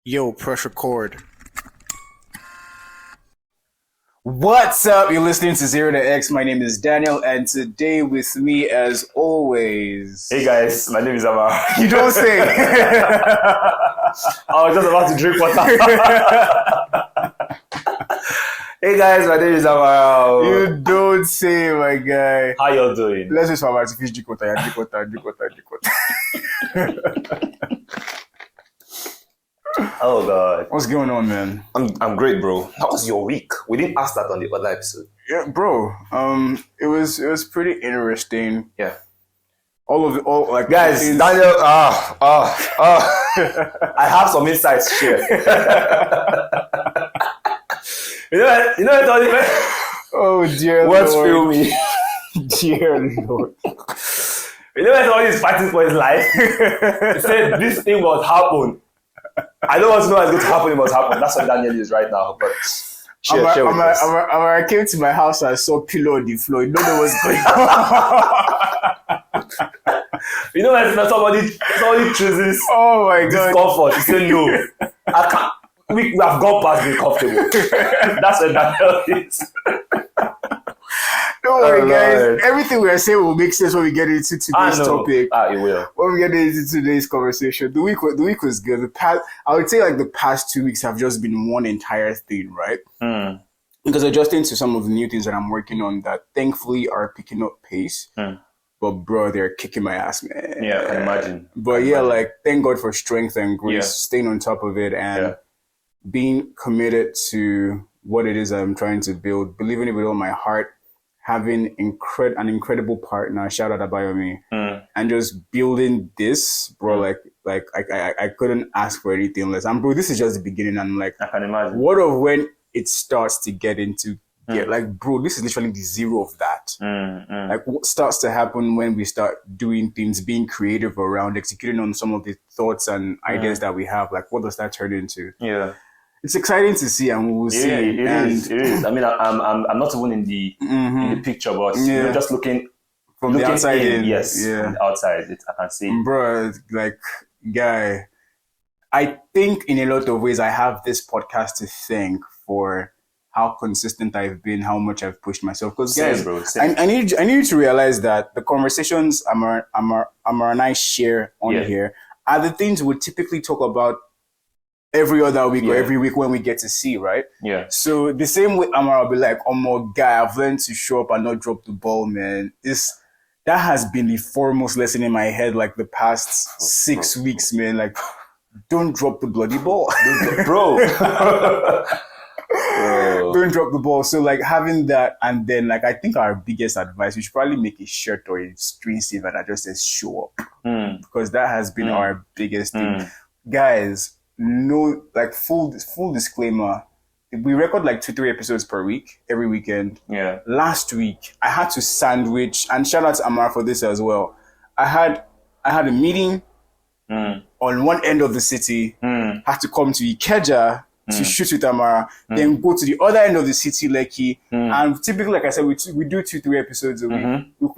Yo, press record. What's up? You're listening to Zero to X. My name is Daniel, and today with me, as always. Hey guys, my name is Amara. You don't say. I was just about to drink water. Hey guys, my name is Amara. You don't say, my guy. How y'all doing? Let's just have artificial drink water. Oh god, What's going on, man? I'm great, bro. How was your week? We didn't ask that on the other episode. Yeah, bro. It was pretty interesting. Yeah, All guys, things- Daniel. I have some insights to share. you know what? Oh dear What's Lord. feel me? Dear Lord. You know when he's fighting for his life? He said this thing must happen. I don't want to know what's going to happen. It must happen. That's what Daniel is right now. But share with us. I came to my house and I saw pillow on the floor. You don't know what's going on. You know when somebody chooses Oh my god. discomfort, you say no. I can't. We have gone past being comfortable. That's what Daniel is. Don't worry, Oh, guys. Lord. Everything we are saying will make sense when we get into today's topic. It will. When we get into today's conversation, the week was good. I would say like the past 2 weeks have just been one entire thing, right? Because adjusting to some of the new things that I'm working on that thankfully are picking up pace. But bro, they're kicking my ass, man. Yeah, I can imagine. But like thank God for strength and grace, Yeah. staying on top of it and being committed to what it is I'm trying to build, believing it with all my heart, having an incredible partner, shout out Abayomi, and just building this, bro. Like I couldn't ask for anything less. And bro, this is just the beginning. I'm like, I can imagine. what of when it starts to get into like, bro, this is literally the zero of that. Like, what starts to happen when we start doing things, being creative around executing on some of the thoughts and ideas that we have? Like, what does that turn into? Yeah. It's exciting to see, and we'll see. It is. I mean, I'm not even in the picture, but just looking from the outside in. Yes, from the outside, I can see. Bro, like, guy, I think in a lot of ways I have this podcast to thank for how consistent I've been, how much I've pushed myself. Because guys, bro, I need you to realize that the conversations Amar and I share on here are the things we typically talk about every other week or every week when we get to see, right? Yeah. So the same way Amara will be like, oh my guy, I've learned to show up and not drop the ball, man. That has been the foremost lesson in my head like the past 6 weeks, man. Like, don't drop the bloody ball. Bro. Don't drop the ball. So like having that, and then like I think our biggest advice, we should probably make a shirt or a screensaver that just says show up. Because that has been our biggest thing. Guys, no, like full disclaimer, we record like 2-3 episodes per week, every weekend. Yeah. Last week, I had to sandwich, and shout out to Amara for this as well. I had a meeting on one end of the city, had to come to Ikeja to shoot with Amara, then go to the other end of the city, Lekki. And typically, like I said, we do 2-3 episodes a week. We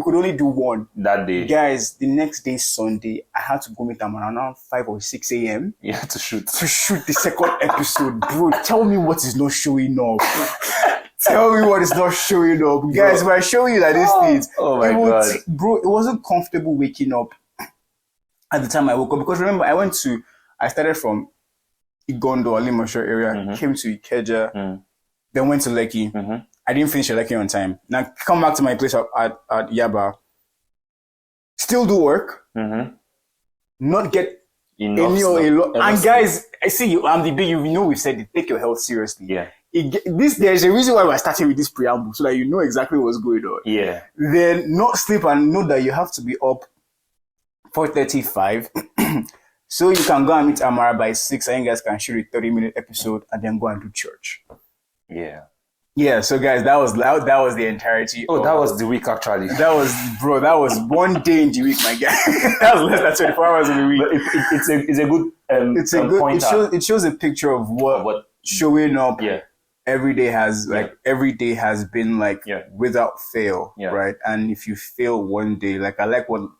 could only do one that day. Guys, the next day, Sunday, I had to go meet Amara around 5 or 6 a.m. You had to shoot the second episode. Bro, tell me what is not showing up. Tell me what is not showing up. Guys, if I show you that these things, oh my God. Bro, it wasn't comfortable waking up at the time I woke up. Because remember, I started from Igondo, Alimosho area, came to Ikeja, then went to Lekki. I didn't finish Lekki on time. Now, come back to my place at Yaba. Still do work. Not get any or a lot. And guys, I see you. I'm the big. You know, we've said it. Take your health seriously. Yeah. There's a reason why we're starting with this preamble, so that you know exactly what's going on. Yeah. Then not sleep and know that you have to be up 4:35, so you can go and meet Amara by 6. And you guys can shoot a 30-minute episode and then go and do church. Yeah. Yeah, so guys, that was the entirety. That was the week actually. That was one day in the week, my guy. That was less than 24 hours in the week. But it's a good pointer. It shows a picture of what showing up every day has been like without fail, right? And if you fail one day, like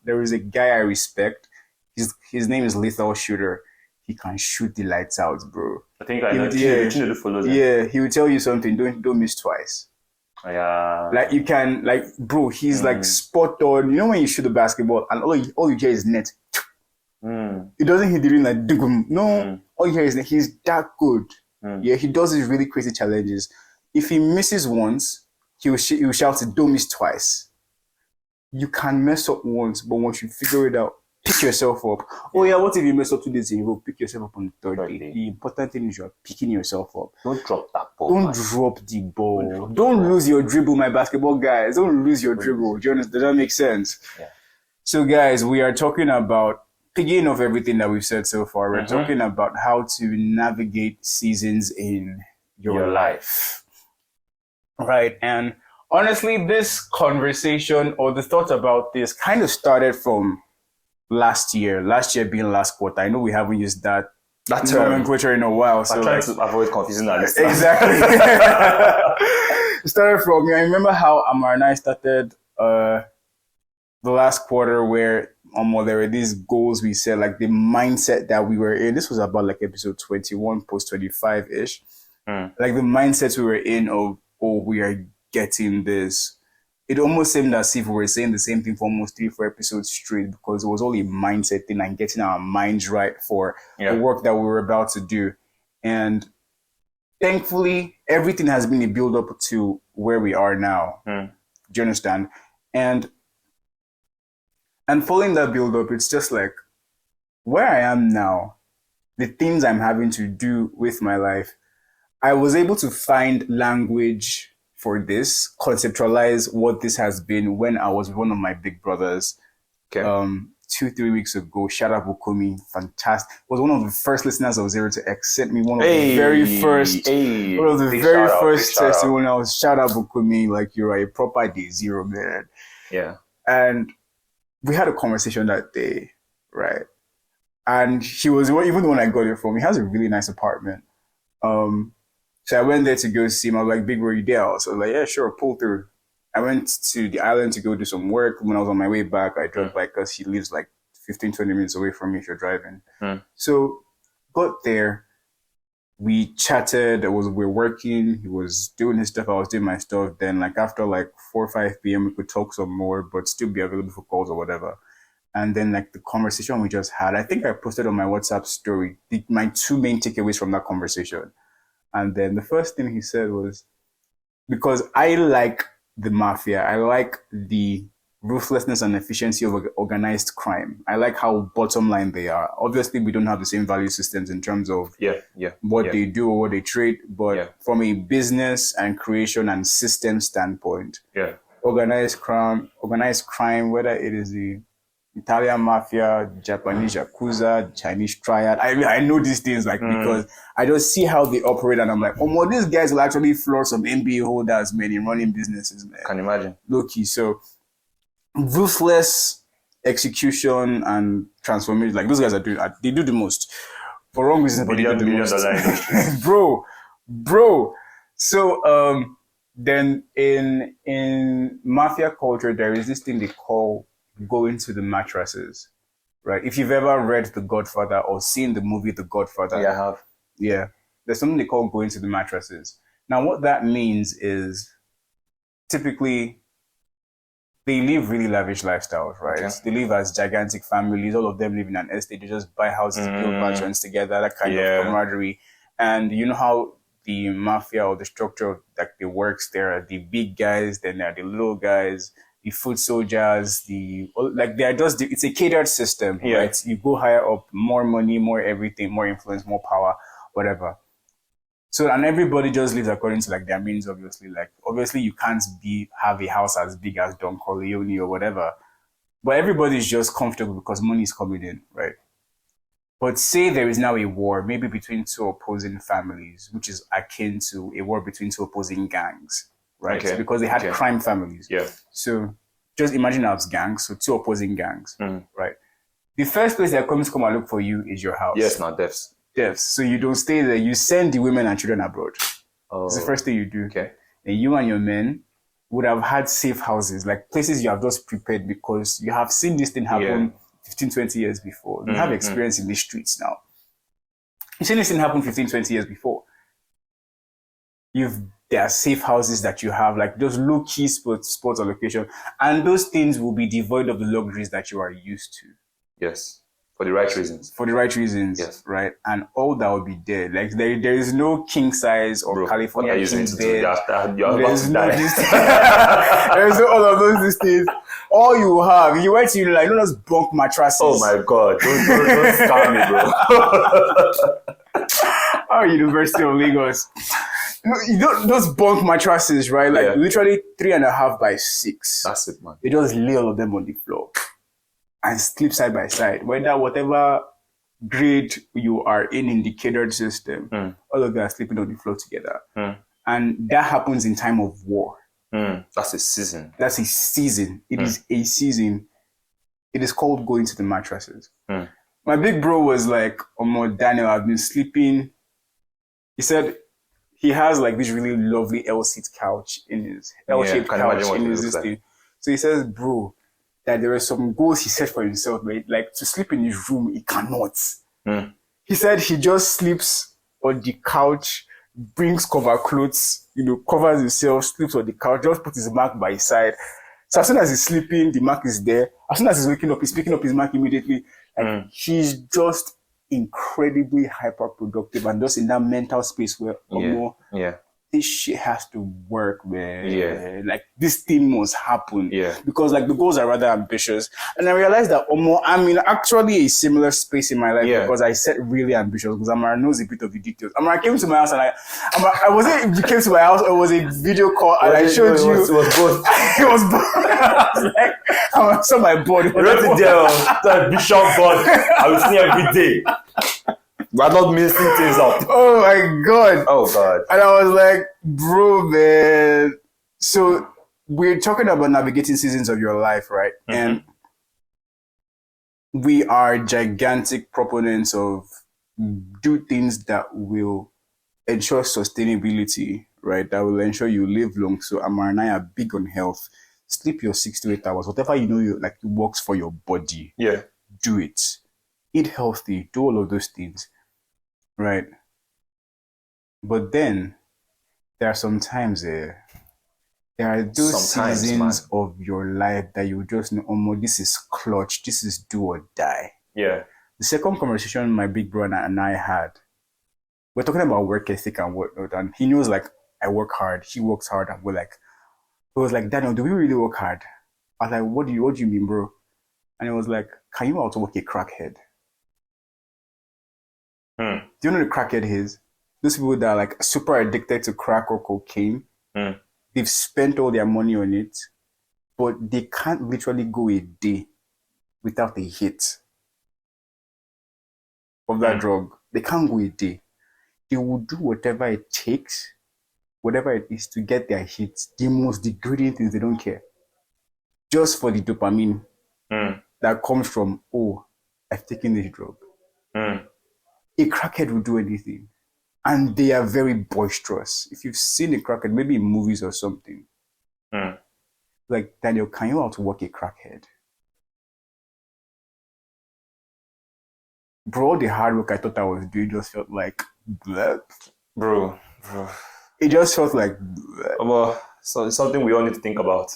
there is a guy I respect. His name is Lethal Shooter. he can shoot the lights out, bro. I think I know. Chinedu follows him. Yeah, he will tell you something. Don't miss twice. Yeah. Like you can, like, bro, he's like spot on. You know when you shoot the basketball and all you hear is net. It doesn't hit the ring like dugum. No, all you hear is net. He's that good. Yeah, he does these really crazy challenges. If he misses once, he will shout it, don't miss twice. You can mess up once, but once you figure it out, pick yourself up. Oh yeah, what if you mess up 2 days in a row? Pick yourself up on the third day. The important thing is you are picking yourself up. Don't drop that ball. Don't drop the ball. Don't lose your dribble, my basketball guys. Don't lose your dribble. Do you understand? Does that make sense? Yeah. So guys, we are talking about, picking off everything that we've said so far, we're talking about how to navigate seasons in your life. Right. And honestly, this conversation or the thought about this kind of started from last year being last quarter. I know we haven't used that nomenclature in a while. So I'm trying to avoid confusing our listeners. Exactly. It started from, I remember how Amara and I started the last quarter where there were these goals we set, like the mindset that we were in. This was about like episode 21, post 25-ish. Like the mindsets we were in of, we are getting this. It almost seemed as if we were saying the same thing for almost 3-4 episodes straight, because it was all a mindset thing and getting our minds right for the work that we were about to do. And thankfully, everything has been a build up to where we are now. Do you understand? And following that build up, it's just like where I am now, the things I'm having to do with my life, I was able to find language for this, conceptualize what this has been when I was with one of my big brothers 2-3 weeks ago. Shout out Bukomi, fantastic. Was one of the first listeners of Zero to X, sent me one of the very first testimonials. Shout out Bukomi, like you're a proper day zero, man. Yeah. And we had a conversation that day, right? And he was even the one I got it from. He has a really nice apartment. So I went there to go see him. I was like, big, were you there? So I was like, yeah, sure, pull through. I went to the island to go do some work. When I was on my way back, I drove by because he lives like 15, 20 minutes away from me if you're driving. So got there. We chatted. We're working. He was doing his stuff. I was doing my stuff. Then like after like 4 or 5 p.m., we could talk some more, but still be available for calls or whatever. And then like the conversation we just had, I think I posted on my WhatsApp story, my 2 main takeaways from that conversation. And then the first thing he said was, because I like the mafia, I like the ruthlessness and efficiency of organized crime. I like how bottom line they are. Obviously, we don't have the same value systems in terms of what they do or what they trade, but from a business and creation and system standpoint, organized crime, whether it is the Italian mafia, Japanese yakuza, Chinese triad. I know these things because I just see how they operate, and I'm like, these guys will actually floor some MBA holders, man, in running businesses, man. Can imagine. Low-key. So ruthless execution and transformation, like those guys they do the most for wrong reasons, but they do the most. bro. So then in mafia culture, there is this thing they call going to the mattresses, right? If you've ever read The Godfather or seen the movie The Godfather. Yeah, I have. Yeah. There's something they call going to the mattresses. Now, what that means is typically they live really lavish lifestyles, right? Okay. They live as gigantic families. All of them live in an estate. They just buy houses, build mansions together, that kind of camaraderie. And you know how the mafia or the structure that they works, there are the big guys, then there are the little guys, the foot soldiers, it's a catered system, right? You go higher up, more money, more everything, more influence, more power, whatever. So, and everybody just lives according to like their means, obviously. Like, obviously you can't have a house as big as Don Corleone or whatever, but everybody's just comfortable because money is coming in, right? But say there is now a war, maybe between 2 opposing families, which is akin to a war between 2 opposing gangs. Right, okay. Because they had crime families. Yeah. So just imagine as gangs, so 2 opposing gangs. Right. The first place they're coming to come and look for you is your house. Yes, not deaths. So you don't stay there. You send the women and children abroad. It's the first thing you do. Okay. And you and your men would have had safe houses, like places you have just prepared because you have seen this thing happen 15, 20 years before. You have experience in the streets now. You see this thing happen 15, 20 years before. There are safe houses that you have, like those low-key sports or location, and those things will be devoid of the luxuries that you are used to. Yes. For the right reasons. For the right reasons, yes. Right? And all that will be there. Like there is no king size or California king bed. There's no there's no all of those things. All you have, you went to like those bunk mattresses. Oh my god! Don't scam me, bro. Our University of Lagos. You know, those bunk mattresses, right? Like literally 3.5 by 6. That's it, man. They just lay all of them on the floor and sleep side by side. Whatever grade you are in the catered system, all of them are sleeping on the floor together. And that happens in time of war. That's a season. That's a season. It is a season. It is called going to the mattresses. My big bro was like, Daniel, I've been sleeping. He said he has like this really lovely L-seat couch in his L-shaped couch in his thing. So he says, bro, that there are some goals he set for himself, right? Like to sleep in his room, he cannot. He said he just sleeps on the couch, brings cover clothes, covers himself, sleeps on the couch, just puts his Mac by his side. So as soon as he's sleeping, the Mac is there. As soon as he's waking up, he's picking up his Mac immediately. Like he's just incredibly hyper productive and just in that mental space where this shit has to work, man. Like this thing must happen. Because like the goals are rather ambitious. And I realized that I'm in actually a similar space in my life because I set really ambitious because Amara knows a bit of the details. Amara came to my house and I wasn't you came to my house or it was a video call and I showed you. It was both. It was both. I was like, I saw my board. I wrote it there on the bishop board. I was seeing every day. We're not messing things up. Oh my god. Oh god. And I was like, bro, man. So we're talking about navigating seasons of your life, right? And we are gigantic proponents of do things that will ensure sustainability, right? That will ensure you live long. So Amara and I are big on health. Sleep your 6 to 8 hours. Whatever you like works for your body. Do it. Eat healthy. Do all of those things. Right. But then there are some times there are those seasons of your life that you just know, this is clutch, this is do or die. The second conversation my big brother and I had, we're talking about work ethic and whatnot, and he knows like I work hard, he works hard, and he was like, Daniel, do we really work hard? I was like, what do you mean, bro? And he was like, can you also work a crackhead? Do you know what a crackhead is? Those people that are like super addicted to crack or cocaine. They've spent all their money on it, but they can't literally go a day without a hit of that drug. They can't go a day. They will do whatever it takes, whatever it is to get their hits. The most degrading things, they don't care. Just for the dopamine that comes from, I've taken this drug. A crackhead will do anything. And they are very boisterous. If you've seen a crackhead, maybe in movies or something, like, Daniel, can you outwork a crackhead? Bro, all the hard work I thought I was doing just felt like, bleh. Bro. It just felt like, Well, so it's something we all need to think about.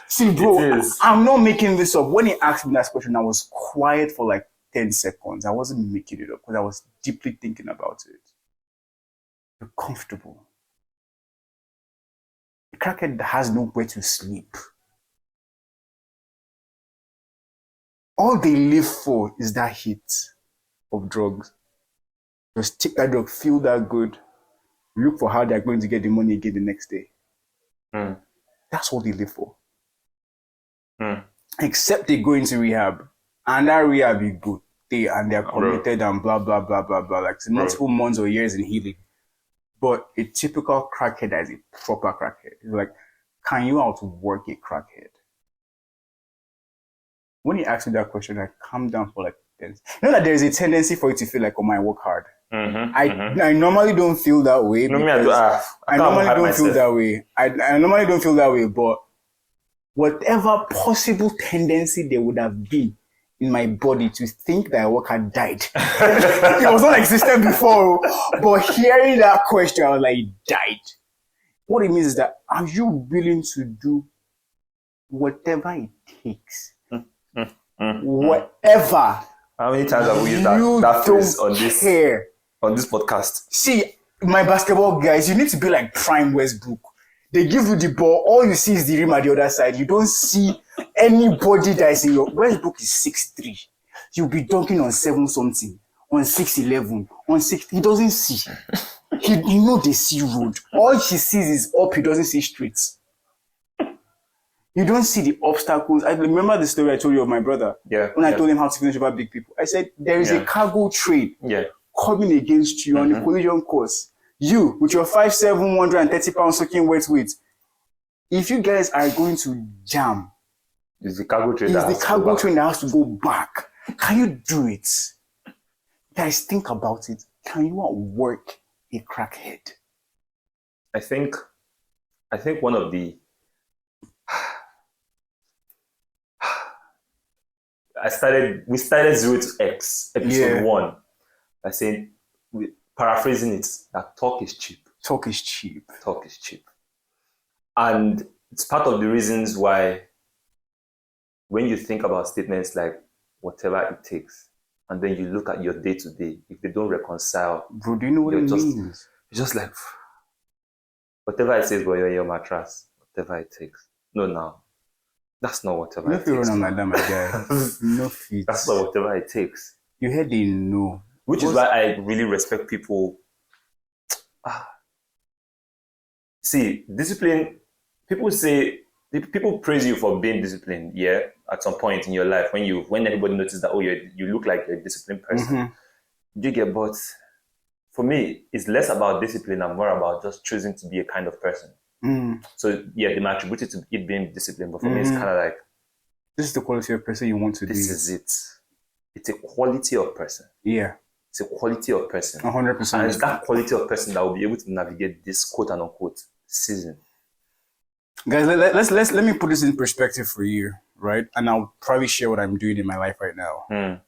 See, bro, I'm not making this up. When he asked me that question, I was quiet for like 10 seconds. I wasn't making it up because I was deeply thinking about it. You're comfortable. A crackhead has nowhere to sleep. All they live for is that hit of drugs. Just take that drug, feel that good, look for how they're going to get the money again the next day. That's all they live for. Except they go into rehab, and that rehab is good. They're committed and blah, blah, blah, blah, blah. Like multiple months or years in healing. But a typical crackhead that is a proper crackhead is like, can you outwork a crackhead? When you ask me that question, I calm down for like 10 seconds. You know that there's a tendency for you to feel like, I work hard. I normally don't feel that way. I normally don't feel that way. I normally don't feel that way, but whatever possible tendency there would have been in my body to think that a worker died. It was not existent before, but hearing that question, I was like, he died. What it means is that, are you willing to do whatever it takes? Whatever. How many times have we used that phrase on this podcast? See, my basketball guys, you need to be like Prime Westbrook. They give you the ball, all you see is the rim at the other side. You don't see anybody that is in your... Westbrook is 6'3". You'll be dunking on 7-something, on 6'11", on 6... He doesn't see. He know they see road. All he sees is up, he doesn't see streets. You don't see the obstacles. I remember the story I told you of my brother. Yeah. When I told him how to finish over big people. I said, there is a cargo train coming against you on the collision course. You, with your 5'7", 130 pounds soaking wet weight, if you guys are going to jam, it's the cargo train that has to go back. Can you do it? Guys, think about it. Can you outwork a crackhead? I think one of the we started 0 to X episode 1 by saying, paraphrasing it, that talk is cheap. Talk is cheap. Talk is cheap. And it's part of the reasons why when you think about statements like whatever it takes, and then you look at your day-to-day, if they don't reconcile, bro, do you know what it means? It's just like, whatever it says, but you're your mattress, whatever it takes. No. That's not whatever it takes. No fit run like that, my guy. No fit. That's not whatever it takes. You heard the no. Which is why I really respect people. See, discipline, people praise you for being disciplined, at some point in your life, when anybody notices that, you look like a disciplined person. You get, but for me, it's less about discipline and more about just choosing to be a kind of person. So they might attribute it to it being disciplined, but for me, it's kind of like, this is the quality of person you want to be. This is it. It's a quality of person. Yeah. It's a quality of person. 100%. And it's that quality of person that will be able to navigate this quote and unquote season. Guys, let me put this in perspective for you, right? And I'll probably share what I'm doing in my life right now.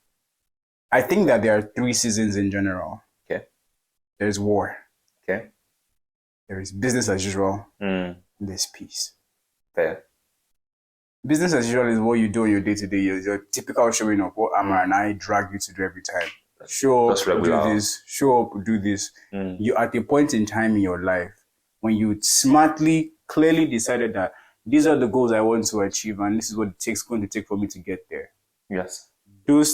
I think that there are 3 seasons in general. Okay. There's war. Okay. There is business as usual. There's peace. Fair. Business as usual is what you do on your day-to-day. Your typical showing up, what Amara and I drag you to do every time. Show up, do this. Show up, do this. You're at a point in time in your life when you smartly, clearly decided that these are the goals I want to achieve and this is what it's going to take for me to get there. Yes.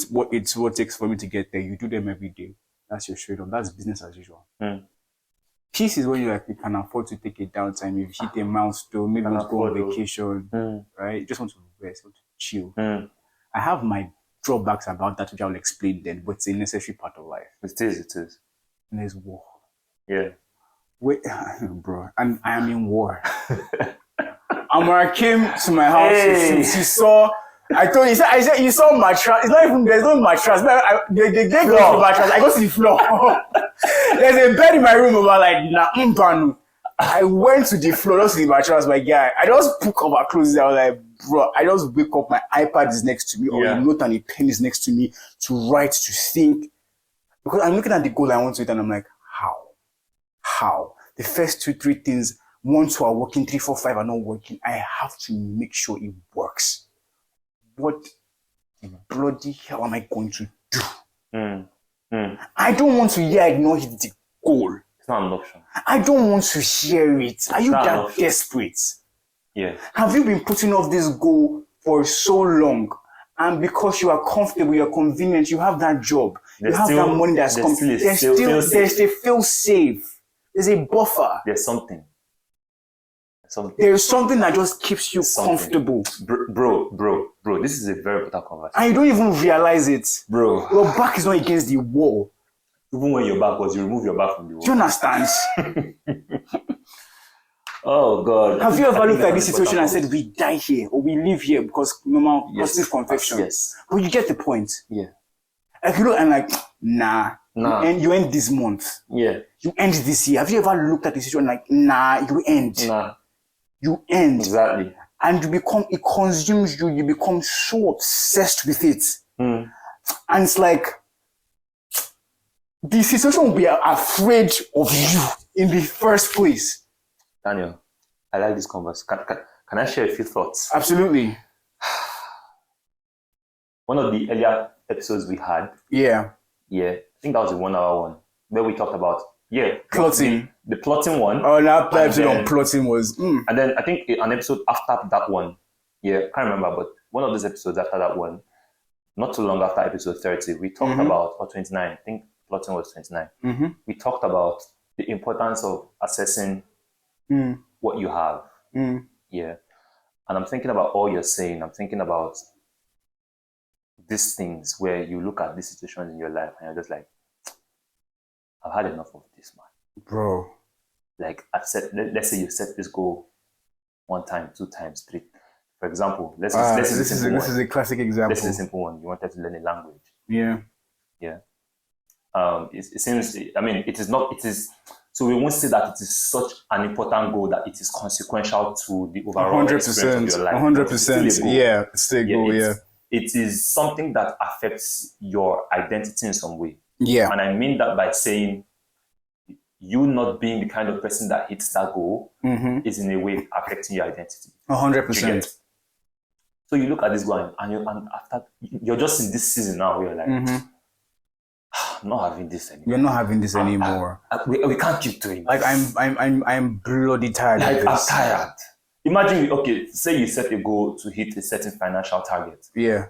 What it takes for me to get there. You do them every day. That's your straight up. That's business as usual. Peace is when you can afford to take a downtime. If you hit a milestone, maybe you want to go on vacation, right? You just want to rest, want to chill. I have my drawbacks about that, which I'll explain then, but it's a necessary part of life. It is. And there's war. Yeah. Wait, bro, and I am in war. Amara came to my house. She saw. I told you. I said you saw mattress. It's not even. There's no mattress. They go to the mattress. I go to the floor. There's a bed in my room over like I went to the floor, just to the mattress, my guy. I just put up my clothes. I was like, bro. I just wake up. My iPad is next to me, or a note and a pen is next to me to write, to think, because I'm looking at the goal I want to hit, and I'm like, how? The first 2-3 things, 1, 2 are working, 3, 4, 5 are not working. I have to make sure it works. What the bloody hell am I going to do? I don't want to hear I did not hit the goal. It's not an option. I don't want to hear it. Are you that desperate? Yeah. Have you been putting off this goal for so long? And because you are comfortable, you're convenient, you have that job, you have that money that's coming. There's a feel safe. There's a buffer. There's something. There's something that just keeps you comfortable. Bro, this is a very important conversation. And you don't even realize it. Bro. Your back is not against the wall. Even when your back was, you remove your back from the wall. Do you understand? Oh, God. Have you ever looked at this situation and said, we die here or we live here because normal positive confection? Yes. But you get the point. Yeah. Like you look and like, nah. You end this month. Yeah. You end this year. Have you ever looked at the situation like, nah, you end. Nah. You end. Exactly. And it consumes you. You become so obsessed with it. And it's like, the situation will be afraid of you in the first place. Daniel, I like this conversation. Can I share a few thoughts? Absolutely. One of the earlier episodes we had, I think that was the 1 hour one, where we talked about, plotting. The plotting one. Oh, that episode on plotting was... And then I think an episode after that one, can't remember, but one of those episodes after that one, not too long after episode 30, we talked about, or 29, I think plotting was 29. We talked about the importance of assessing what you have. Yeah. And I'm thinking about all you're saying. I'm thinking about these things where you look at these situations in your life and you're just like, I've had enough of this, man. Bro. Like, let's say you set this goal 1 time, 2 times, 3. For example, this is a classic example. This is a simple one. You wanted to learn a language. Yeah. It seems, I mean, it is, so we won't say that it is such an important goal that it is consequential to the overall experience of your life. 100%. Yeah, it's still a goal, It is something that affects your identity in some way. Yeah. And I mean that by saying you not being the kind of person that hits that goal is in a way affecting your identity. 100%. So you look at this going, and after you're just in this season now where you're like, I'm not having this anymore. You're not having this anymore. We can't keep doing this. Like I'm bloody tired of this. I'm tired. Imagine, okay, say you set a goal to hit a certain financial target. Yeah.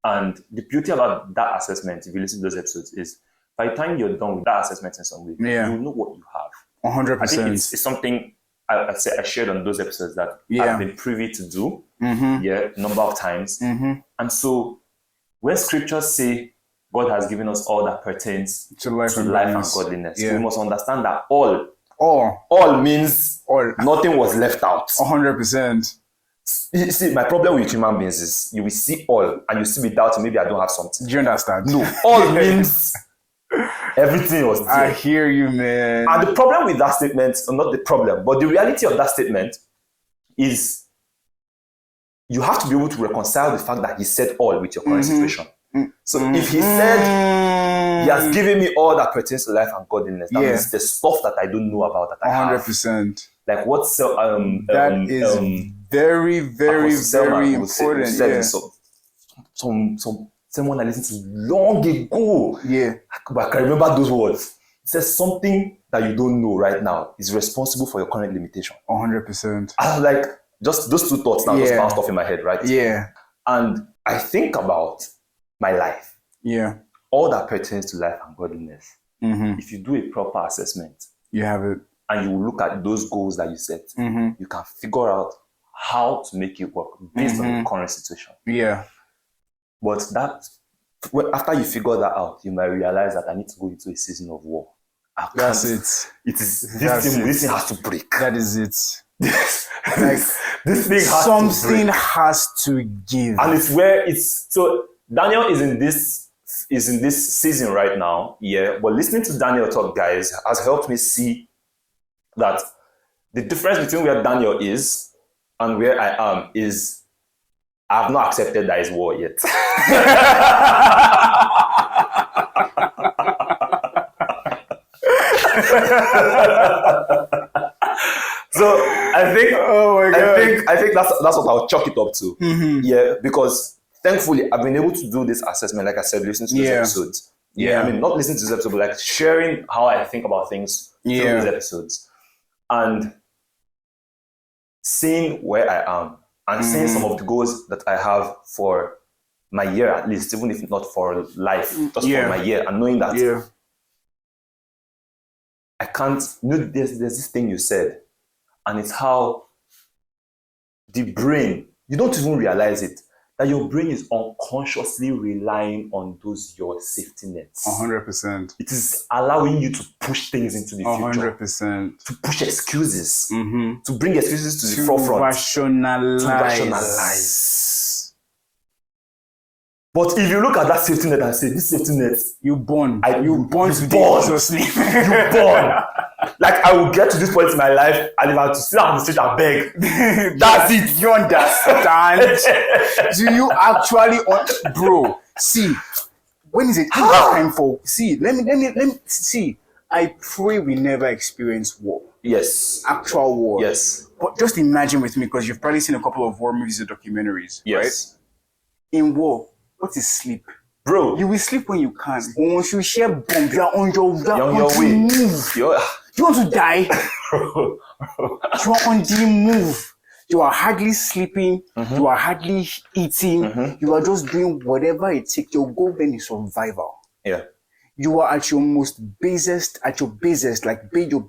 And the beauty about that assessment, if you listen to those episodes, is by the time you're done with that assessment in some way, you know what you have. 100%. I think it's something I shared on those episodes that I've been privy to do, number of times. And so when scriptures say God has given us all that pertains to life and godliness, we must understand that all means nothing was left out. 100%. You see, my problem with human beings is you will see all and you still be doubting maybe I don't have something. Do you understand? No, all means everything was there. I hear you, man. And the problem with that statement, or not the problem, but the reality of that statement is you have to be able to reconcile the fact that he said all with your current situation. So if he said he has given me all that pertains to life and godliness, that means the stuff that I don't know about that I 100%. have. Like what's that is very, very, very important. Someone I listened to long ago. But I can remember those words. It says something that you don't know right now is responsible for your current limitation. 100%. I was like, just those 2 thoughts now just bounced off in my head, right? And I think about my life. All that pertains to life and godliness. If you do a proper assessment, you have it. And you look at those goals that you set, you can figure out how to make it work based on the current situation. But that, after you figure that out, you might realize that I need to go into a season of war. That's it. This thing has to break. That is it. Like this thing has something has to give. And it's where so Daniel is in this season right now. But listening to Daniel talk, guys, has helped me see that the difference between where Daniel is and where I am is I have not accepted that it's war yet. So I think that's what I'll chalk it up to. Because thankfully I've been able to do this assessment, like I said, listen to these episodes. I mean, not listening to this episode, but like sharing how I think about things through these episodes. And seeing where I am and seeing some of the goals that I have for my year, at least, even if not for life, just for my year, and knowing that I can't, there's this thing you said, and it's how the brain, you don't even realize it, that your brain is unconsciously relying on those your safety nets. 100%. It is allowing you to push things into the future. 100%. To push excuses. To bring excuses to the forefront. Rationalize. To rationalize. But if you look at that safety net and say, this safety net, you born to Jesus' name. You born. Like, I will get to this point in my life, and if I have to sit down on the street and beg, that's it. You understand? Do you actually, bro? See, when is it time for? See, let me see. I pray we never experience war. Yes. Actual war. Yes. But just imagine with me, because you've probably seen a couple of war movies and documentaries, yes. right? In war, what is sleep? Bro. You will sleep when you can. But once you share bomb, you are on your way. Move. You want to die? You are on the move. You are hardly sleeping. You are hardly eating. You are just doing whatever it takes. Your goal then is survival. Yeah. You are at your most basest, like your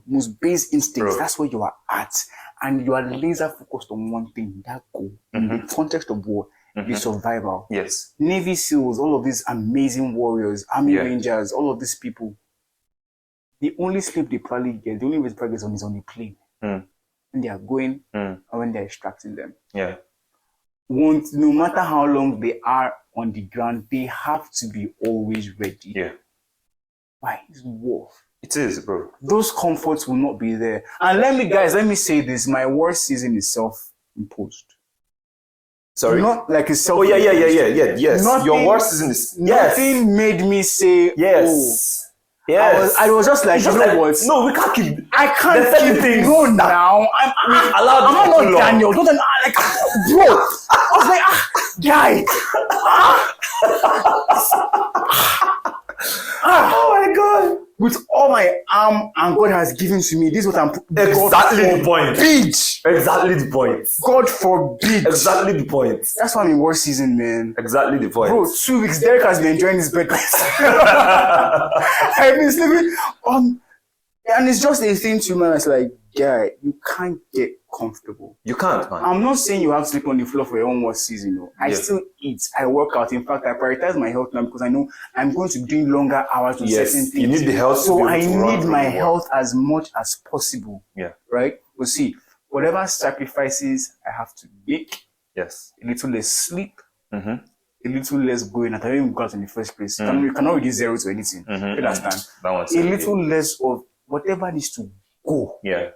most base instincts. Bro. That's where you are at. And you are laser focused on one thing, that goal. In the context of war, the survival. Yes. Navy SEALs, all of these amazing warriors, Army Rangers, all of these people. The only sleep they probably get, the only way they probably get on is on the plane. When they are going and when they're extracting them. Yeah. No matter how long they are on the ground, they have to be always ready. Yeah. Why? It's war. It is, bro. Those comforts will not be there. And let me say this. My war season is self-imposed. Sorry? Not like it's self-imposed. Oh, yes. Nothing, your war season is... Yes. Nothing made me say... Yes. Yes. I was just like, you know what? No, we can't keep... I can't keep things. No, now. I'm not Daniel. Don't like, bro. I was like, guy. Oh my God. With all my arm and God has given to me, this is what I'm... Exactly the point. Bitch. Exactly the point. God forbid. Exactly the point. That's why I'm in war season, man. Exactly the point. Bro, 2 weeks, Derek has been enjoying his bed. I've been sleeping on... And it's just a thing to me. It's like, guy, you can't get comfortable. You can't, man. I'm not saying you have to sleep on the floor for your own war season. No. I still eat. I work out. In fact, I prioritize my health now because I know I'm going to be doing longer hours on certain things. You need the health. So I need my health as much as possible. Yeah. Right? But see, whatever sacrifices I have to make, a little less sleep, a little less going. I don't even go out in the first place. You cannot reduce zero to anything. You understand? A little less of whatever needs to go. Yeah.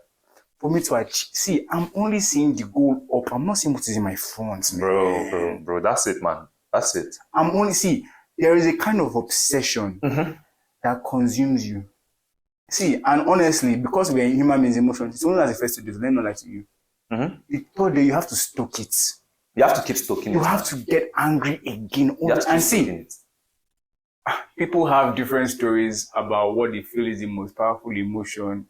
For me to achieve. See, I'm only seeing the goal up. I'm not seeing what is in my front, man. Bro. That's it, man. That's it. I'm only there is a kind of obsession that consumes you. See, and honestly, because we're human beings, emotions, it's only as the first to do. Let me not lie to you. The third day, you have to stoke it. You have to keep stoking it. You have to get angry again. And see, people have different stories about what they feel is the most powerful emotion.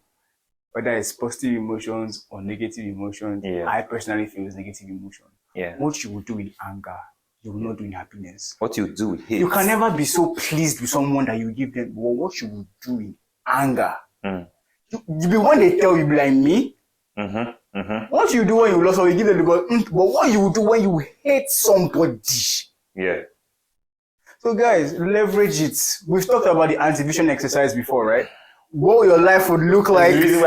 Whether it's positive emotions or negative emotions, I personally feel it's negative emotion. Yeah. What you will do in anger, you will not do in happiness. What you do with hate. You can never be so pleased with someone that you give them, but what you will do in anger. You be when they tell you, be like me. What you do when you lost or you give them the ball, but what you will do when you hate somebody. Yeah. So guys, leverage it. We've talked about the anti-vision exercise before, right? What your life would look like if you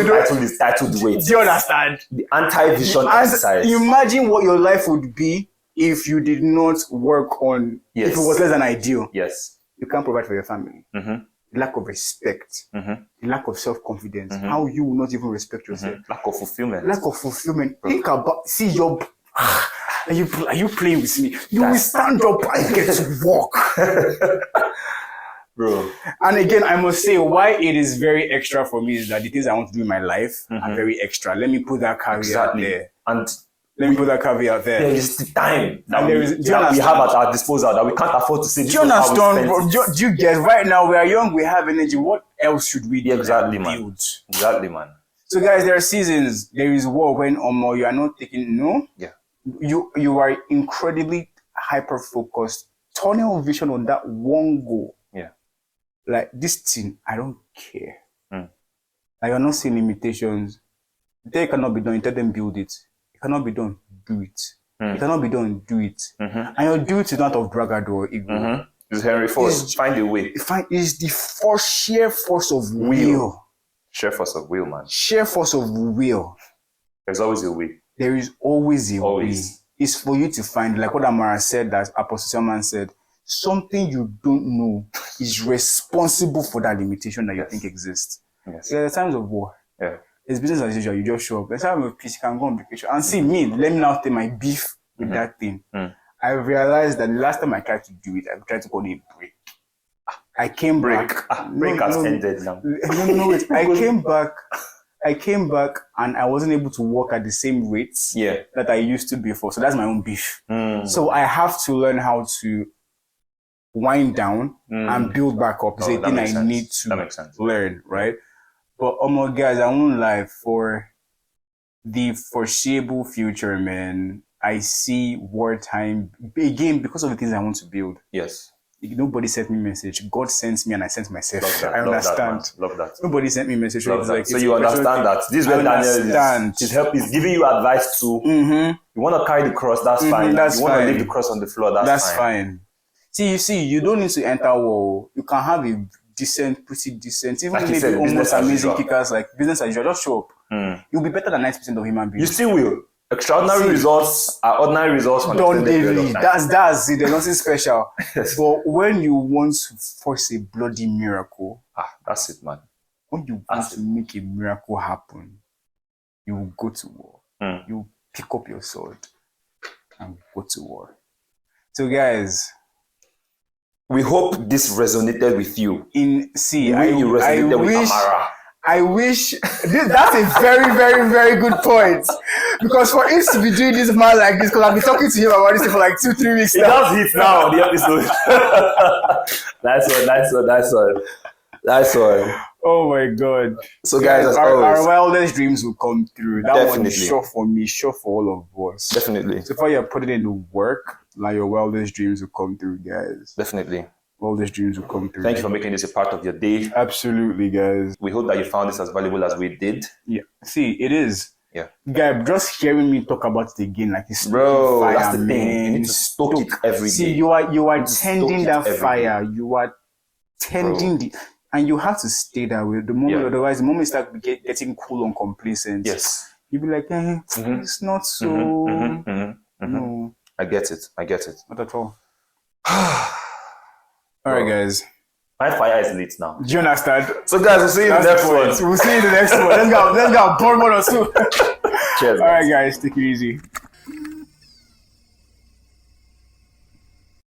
don't is titled wait. Do you understand? The anti-vision exercise. Imagine what your life would be if you did not work on if it was less than ideal. Yes. You can't provide for your family. The lack of respect, the lack of self-confidence, how you will not even respect yourself. Lack of fulfillment. Think about are you playing with me? You will stand up and get to walk. Bro. And again, I must say why it is very extra for me is that the things I want to do in my life are very extra. Let me put that caveat there. And let me put that caveat there. There is the time that we have at our disposal that we can't afford to say. Do you understand? Do you get right now? We are young. We have energy. What else should we do? Exactly, man. Exactly, man. So, guys, there are seasons. There is war when you are not taking You are incredibly hyper focused, tunnel vision on that one goal. Yeah. Like this thing, I don't care. Like you're not seeing limitations. They cannot be done. You tell them build it. It cannot be done. Do it. It cannot be done. Do it. And your do it is not of bragado or ego. It's Henry Ford. Find a way. It's the sheer force of will. Sheer force of will, man. Sheer force of will. There's always a way. There is always a way. It's for you to find, like what Amara said, that Apostle Selman said, something you don't know is responsible for that limitation that you think exists. Yes. There are times of war. Yeah. It's business as usual. You just show up. There's time of peace. You can go on vacation. And see me. Let me now take my beef with that thing. I realized that the last time I tried to do it, I tried to call it a break. I came back. Break has ended now. No, wait. I came back and I wasn't able to work at the same rates that I used to before. So that's my own beef. So I have to learn how to wind down and build back up. It's a thing I need to learn, right? But oh my guys, I won't lie, for the foreseeable future, man, I see wartime again because of the things I want to build. Yes. Nobody sent me a message. God sent me and I sent myself. Love I understand. Love that. Nobody sent me a message. So, like, so you understand that this is where Daniel is giving you advice to. You want to carry the cross, that's fine. You want to leave the cross on the floor, that's fine. See, you don't need to enter war. You can have a pretty decent, even like maybe said, almost amazing kickers like business as usual. Just show up. You'll be better than 90% of human beings. You still will. Extraordinary results are ordinary results. Done daily. That's it. There's nothing special. Yes. But when you want to force a bloody miracle, that's it, man. When you want to make a miracle happen, you will go to war. You pick up your sword and go to war. So, guys, we hope this resonated with you. I wish that's a very, very, very good point. Because for him to be doing this man like this, because I've been talking to him about this for like 2-3 weeks now. It does hit now on the episode. Nice one. Oh my God. So guys, our wildest dreams will come through. That one is sure for me, sure for all of us. Definitely. So far you're putting in the work, like your wildest dreams will come through, guys. Definitely. All these dreams will come through. Thank you for making this a part of your day. Absolutely, guys. We hope that you found this as valuable as we did. Yeah. See, it is. Yeah. Guy, just hearing me talk about it again, like it's bro, fire, that's the thing. You need to stoke it every day. See, you are tending that fire. Day. You are tending the, and you have to stay that way. The moment, otherwise, the moment you start getting cool and complacent, you'll be like, it's not so. No. I get it. Not at all. All right, guys. My fire is lit now. Do you understand? So, guys, we'll see you in the next one. We'll see you in the next one. Let's go. Burn one or two. Cheers. All right, guys. Take it easy.